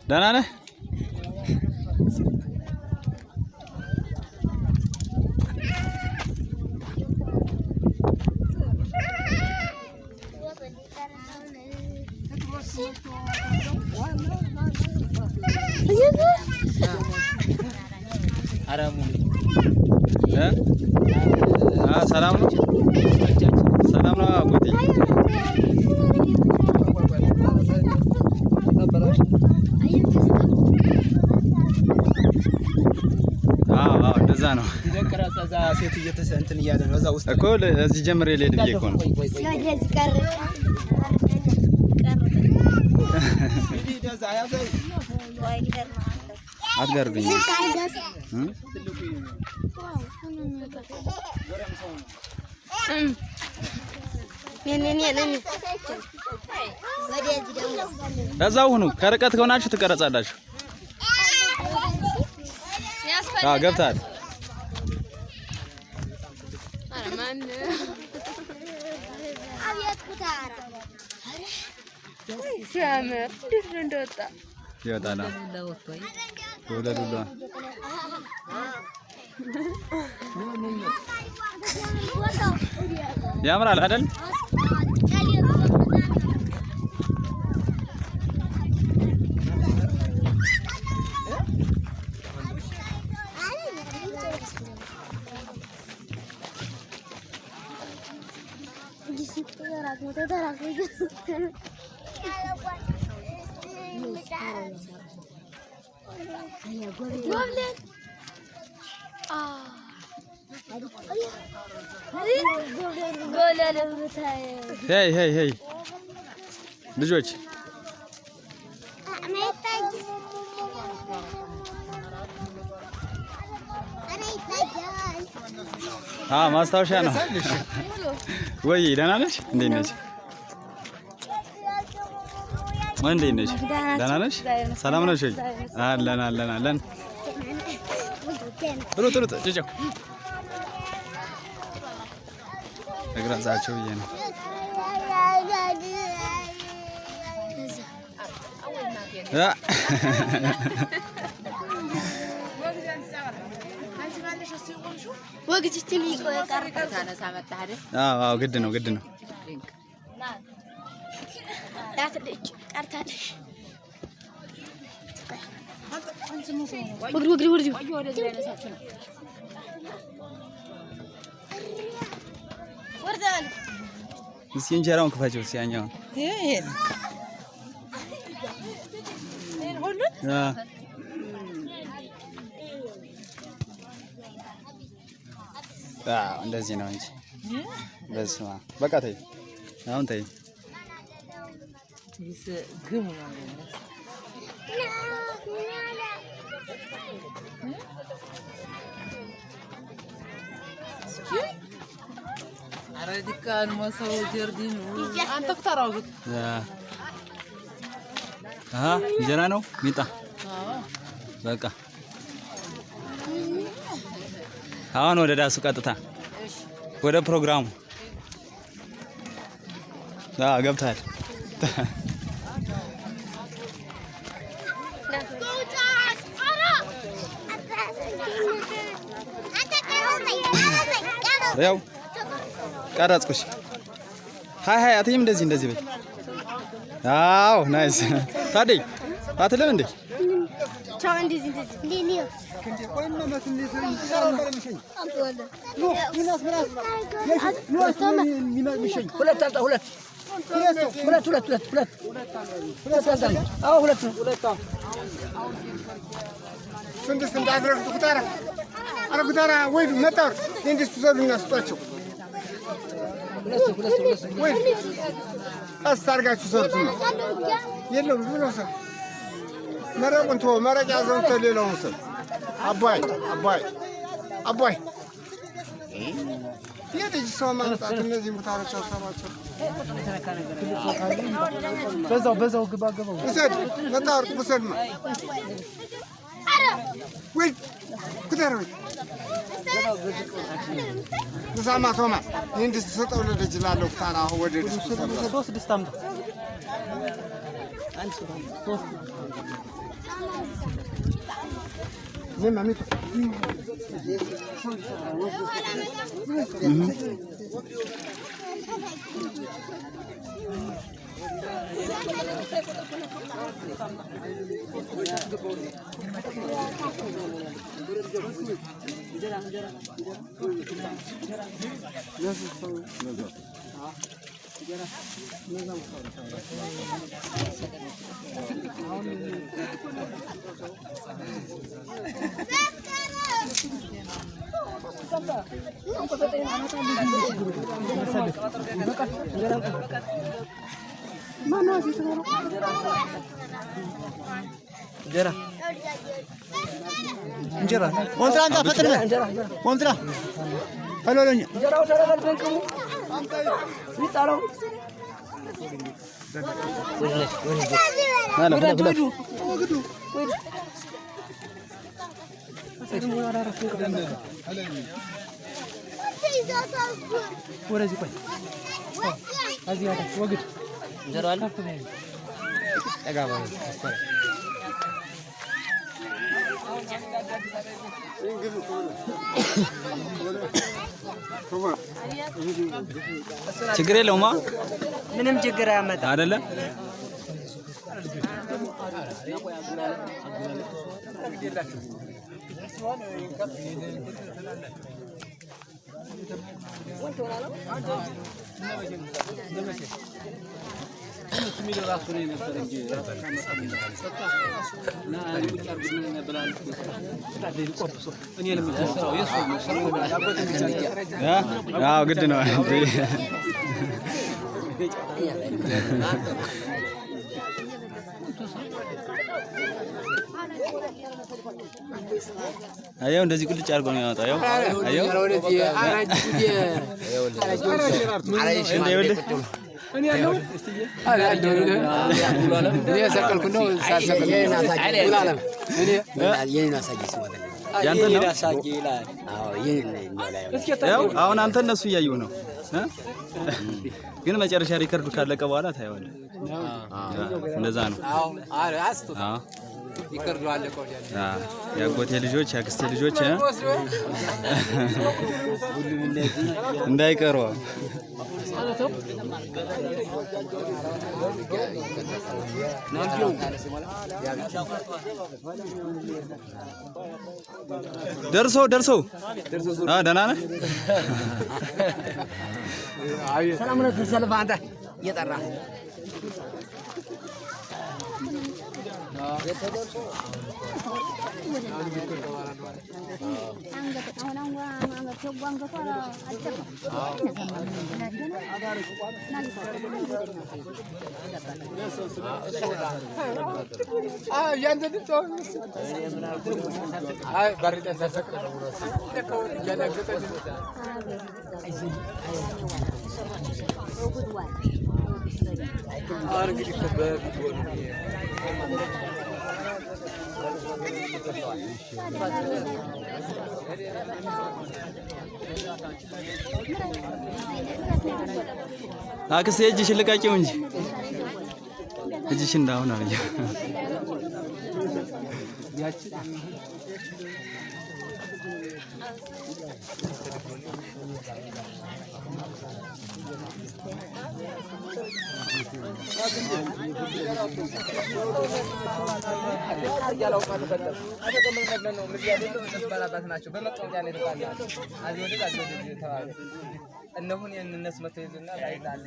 ደህና ነህ? ሰላም ነው ሰላም ነው አጎቴ እንደዛ ነው ይደቀራዛ ሴት እየተሰንትን ይያለ ነው እዛው ውስጥ እኮ እዚህ ጀምሬ ልሄድ ብዬ እኮ ነው አትጋርብኝ እዛው ሁኑ ከርቀት ከሆናችሁ ትቀረጻላችሁ ገብታል አረማን አብያት ኩታራ ሲያምር እንደወጣ ይወጣና ወለዱላ ያምራል አይደል ሄይ ልጆች ማስታወሻ ነው ወይ ደህና ነሽ እንዴት ነሽ እንዴት ነሽ ደህና ነሽ ሰላም ነሽ አለን ሩጥ ጭጭው እግራዛቸው ይሄ ነው አዎ ግድ ነው ወግሪ እስኪ እንጀራውን ክፈችው ሲያኛውን ይሄን ሁሉ እንደዚህ ነው እንጂ በስማ በቃ ተይ አሁን ተይ ይስ ግሙ ነው አረዲካን ማሳው ጀርዲኑ አንተ ተራው እንጀራ ነው ሚጣ በቃ አሁን ወደ ዳሱ ቀጥታ ወደ ፕሮግራሙ ገብታል ያው ቀረጽኩሽ ሃይ አትይም እንደዚህ በይ አዎ ናይስ ታዲያ አትለም እንዴ ቻው እንደዚህ ሊኒዮ እንዴ ቆይማ ማትንዴ አረጉታራ ወይ መጣር እንዴት ተዘሉና ስጧቸው ወይ አስታርጋችሁ ሰርቱና የለም ብሎ ሰው መረቁን ተው መረቅ ያዘውን ተሌላውን ሰው አባይ የልጅ ሰው ማምጣት እነዚህ ሙታሮች አሳባቸው በዛው ግባ ውሰድ መጣር ውሰድማ ወይ ኩታሮች ተሳማ ቶማስ እንዴት ተሰጠው ለልጅ ላለው ፍታራ ወደ ሶስት ድስታም አንቺ ሶስት እንጀራ ወንትራ አንተ ፈጥነ ወንትራ ሄሎኝ እንጀራው ተረጋግጠን ቅሙ ይጣራው አላ ብላ ብላ ወረዚ ቆይ አዚያ ወግድ እንጀራ አለ ጠጋባ ችግር የለውማ ምንም ችግር አያመጣ አይደለ አዎ ግድ ነው አየው እንደዚህ ቁልጭ አድርጎ ነው ያወጣው አየው አየው እኔ ያለው እኔ ያሰቀልኩ ነው ሳሰቀል የኔን አሳጊስ ማለት ነው ያንተ አሳጊ ይላል አዎ ያው አሁን አንተ እነሱ እያዩ ነው ግን መጨረሻ ሪከርዱ ካለቀ በኋላ ታየዋለህ እንደዛ ነው አዎ አዎ ይከርዱ አለቀ ያጎቴ ልጆች ያክስቴ ልጆች ሁሉም እንደዚህ እንዳይቀሩ ደርሶ ደህና ነህ ሰላም ነው ተሰልፍ አንተ እየጠራ አክስቴ እጅሽን ልቀቂው እንጂ እጅሽን እንዳሁን አለ እነሆን የነሱ መተይዝና ላይላል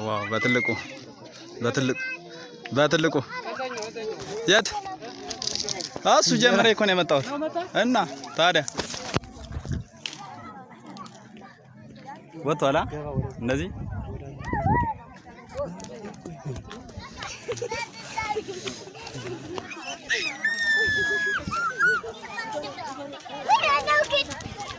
ዋው በትልቁ የት እሱ ጀምሬ እኮ ነው የመጣሁት እና ታዲያ ወጣላ እንደዚህ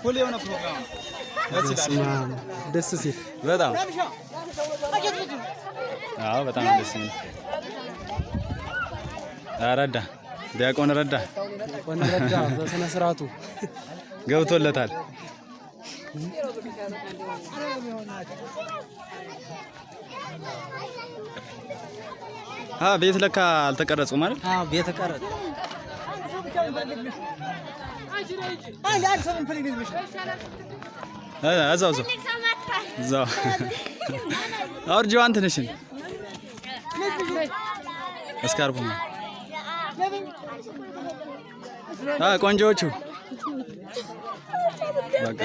ሁሌ የሆነ ፕሮግራም ደስ ሲል በጣም አዎ በጣም ደስ ሲል ረዳ ዲያቆን ረዳ በስነ ስርዓቱ ገብቶለታል። ቤት ለካ አልተቀረጹም ማለት? ቤት ተቀረጸ። እዛው አውርጂው አንተነሽን እስካርቡ ቆንጆዎቹ በቃ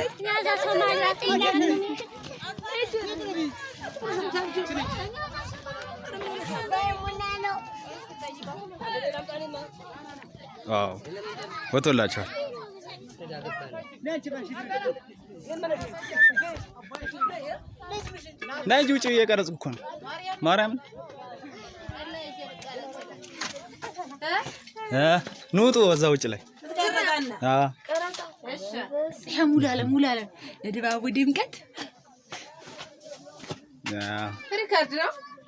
ዋው ወጥቶላችኋል። ናይ እንጂ ውጪ እየቀረጽኩ እኮ ነው። ማርያም ኑጡ እዛ ውጪ ላይ ሙላለም ለድባቡ ድምቀት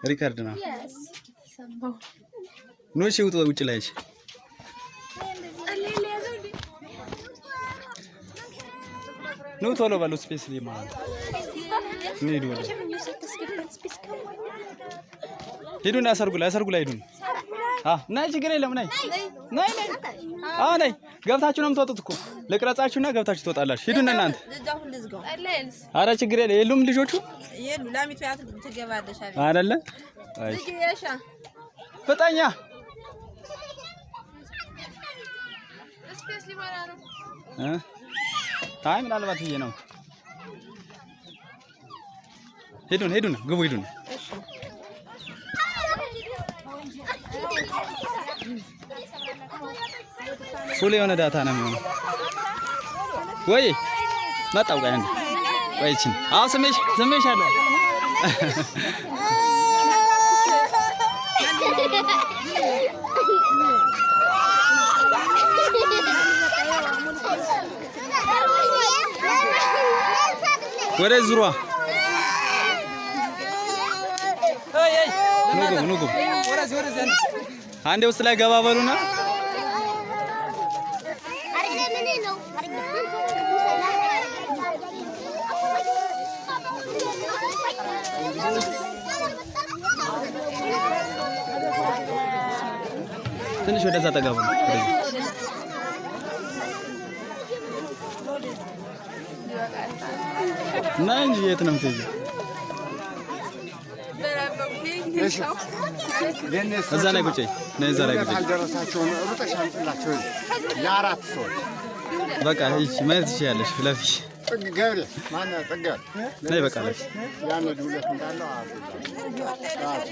ሪካርድ ነው። ኑ እሺ ውጡ ውጪ ላይ እሺ። ኑ ቶሎ በሉ ስፔስ ሊማር እንሂድ ወደ ሂዱና ሰርጉ ላይ ሂዱን። ናይ ችግር የለም ናይ ናይ ገብታችሁ ነው የምትወጡት እኮ ልቅረጻችሁና ገብታችሁ ትወጣላችሁ። ሂዱና እናንተ ኧረ ችግር የለም። የሉም ልጆቹ የሉ ላሚቱ ያት ትገባለሽ አይደለ? አይ ፍጠኛ ስፔስ ሊማራ ነው። አይ ምናልባት ብዬ ነው። ሂዱን ግቡ ሂዱን። ፉል የሆነ ዳታ ነው የሚሆነው። ወይ መጣው ጋር እንዴ ወይችን አው ስሜሽ አለ ወደ ዙሯ ኑጉ አንዴ ውስጥ ላይ ገባ በሉና ትንሽ ወደዛ ተጋቡ። ናይ እንጂ የት ነው የምትሄጂው? እዛ ላይ ቁጭ ነይ፣ እዛ ላይ ቁጭ አልደረሳቸው ነው ሩጠሽ አምጥላቸው። የአራት ሰው በቃ እሺ፣ ማየት ትችያለሽ። ለፊሽ ገብሬ ማነው ጥጋብ ነይ፣ በቃ ለፊ ያን ዱለት እንዳለው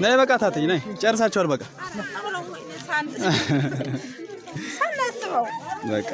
ነይ፣ በቃ ታተኝ ነይ፣ ጨርሳችኋል። በቃ በቃ